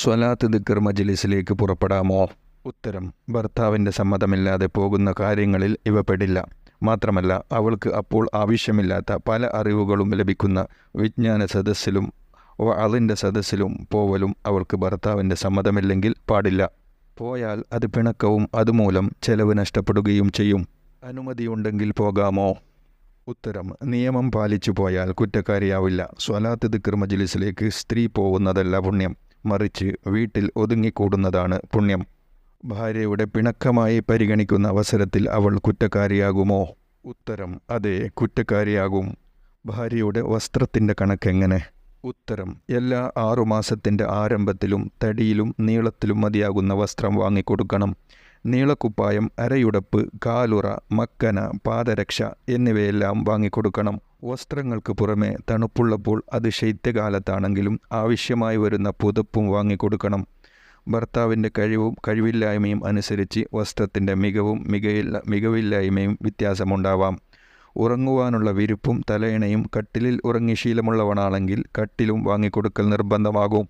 സ്വലാത്ത് ദിക്ർ മജ്ലിസിലേക്ക് പുറപ്പെടാമോ? ഉത്തരം: ഭർത്താവിൻ്റെ സമ്മതമില്ലാതെ പോകുന്ന കാര്യങ്ങളിൽ ഇവ പെടില്ല. മാത്രമല്ല, അവൾക്ക് അപ്പോൾ ആവശ്യമില്ലാത്ത പല അറിവുകളും ലഭിക്കുന്ന വിജ്ഞാന സദസ്സിലും അതിൻ്റെ സദസ്സിലും പോവലും അവൾക്ക് ഭർത്താവിൻ്റെ സമ്മതമില്ലെങ്കിൽ പാടില്ല. പോയാൽ അത് പിണക്കവും അതുമൂലം ചെലവ് നഷ്ടപ്പെടുകയും ചെയ്യും. അനുമതിയുണ്ടെങ്കിൽ പോകാമോ? ഉത്തരം: നിയമം പാലിച്ചു പോയാൽ കുറ്റക്കാരിയാവില്ല. സ്വലാത്ത് ദിക്ർ മജ്ലിസിലേക്ക് സ്ത്രീ പോകുന്നതല്ല പുണ്യം, മറിച്ച് വീട്ടിൽ ഒതുങ്ങിക്കൂടുന്നതാണ് പുണ്യം. ഭാര്യയുടെ പിണക്കമായി പരിഗണിക്കുന്ന അവസരത്തിൽ അവൾ കുറ്റക്കാരിയാകുമോ? ഉത്തരം: അതെ, കുറ്റക്കാരിയാകും. ഭാര്യയുടെ വസ്ത്രത്തിൻ്റെ കണക്കെങ്ങനെ? ഉത്തരം: എല്ലാ 6 മാസത്തിൻ്റെ ആരംഭത്തിലും തടിയിലും നീളത്തിലും മതിയാകുന്ന വസ്ത്രം വാങ്ങിക്കൊടുക്കണം. നീളക്കുപ്പായം, അരയുടപ്പ്, കാലുറ, മക്കന, പാദരക്ഷ എന്നിവയെല്ലാം വാങ്ങിക്കൊടുക്കണം. വസ്ത്രങ്ങൾക്ക് പുറമെ തണുപ്പുള്ളപ്പോൾ, അത് ശൈത്യകാലത്താണെങ്കിലും ആവശ്യമായി വരുന്ന പുതപ്പും വാങ്ങിക്കൊടുക്കണം. ഭർത്താവിൻ്റെ കഴിവും കഴിവില്ലായ്മയും അനുസരിച്ച് വസ്ത്രത്തിൻ്റെ മികവില്ലായ്മയും വ്യത്യാസമുണ്ടാവാം. ഉറങ്ങുവാനുള്ള വിരിപ്പും തലയിണയും കട്ടിലിൽ ഉറങ്ങി ശീലമുള്ളവനാണെങ്കിൽ കട്ടിലും വാങ്ങിക്കൊടുക്കൽ നിർബന്ധമാകും.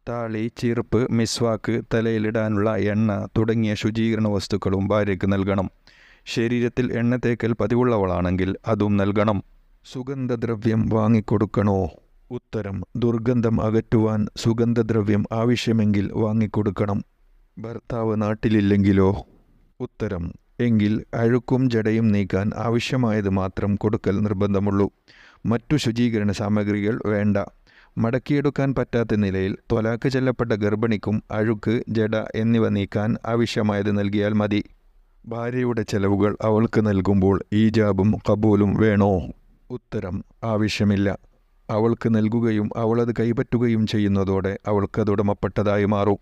താളി, ചീർപ്പ്, മിസ്വാക്ക്, തലയിലിടാനുള്ള എണ്ണ തുടങ്ങിയ ശുചീകരണ വസ്തുക്കളും ഭാര്യയ്ക്ക് നൽകണം. ശരീരത്തിൽ എണ്ണ തേക്കൽ പതിവുള്ളവളാണെങ്കിൽ അതും നൽകണം. സുഗന്ധദ്രവ്യം വാങ്ങിക്കൊടുക്കണോ? ഉത്തരം: ദുർഗന്ധം അകറ്റുവാൻ സുഗന്ധദ്രവ്യം ആവശ്യമെങ്കിൽ വാങ്ങിക്കൊടുക്കണം. ഭർത്താവ് നാട്ടിലില്ലെങ്കിലോ? ഉത്തരം: എങ്കിൽ അഴുക്കും ജടയും നീക്കാൻ ആവശ്യമായത് മാത്രം കൊടുക്കൽ നിർബന്ധമുള്ളൂ. മറ്റു ശുചീകരണ സാമഗ്രികൾ വേണ്ട. മടക്കിയെടുക്കാൻ പറ്റാത്ത നിലയിൽ ത്വലാക്ക് ചെല്ലപ്പെട്ട ഗർഭിണിക്കും അഴുക്ക്, ജട എന്നിവ നീക്കാൻ ആവശ്യമായത് നൽകിയാൽ മതി. ഭാര്യയുടെ ചെലവുകൾ അവൾക്ക് നൽകുമ്പോൾ ഈജാബും ഖബൂലും വേണോ? ഉത്തരം: ആവശ്യമില്ല. അവൾക്ക് നൽകുകയും അവളത് കൈപ്പറ്റുകയും ചെയ്യുന്നതോടെ അവൾക്കതുടമപ്പെട്ടതായി മാറും.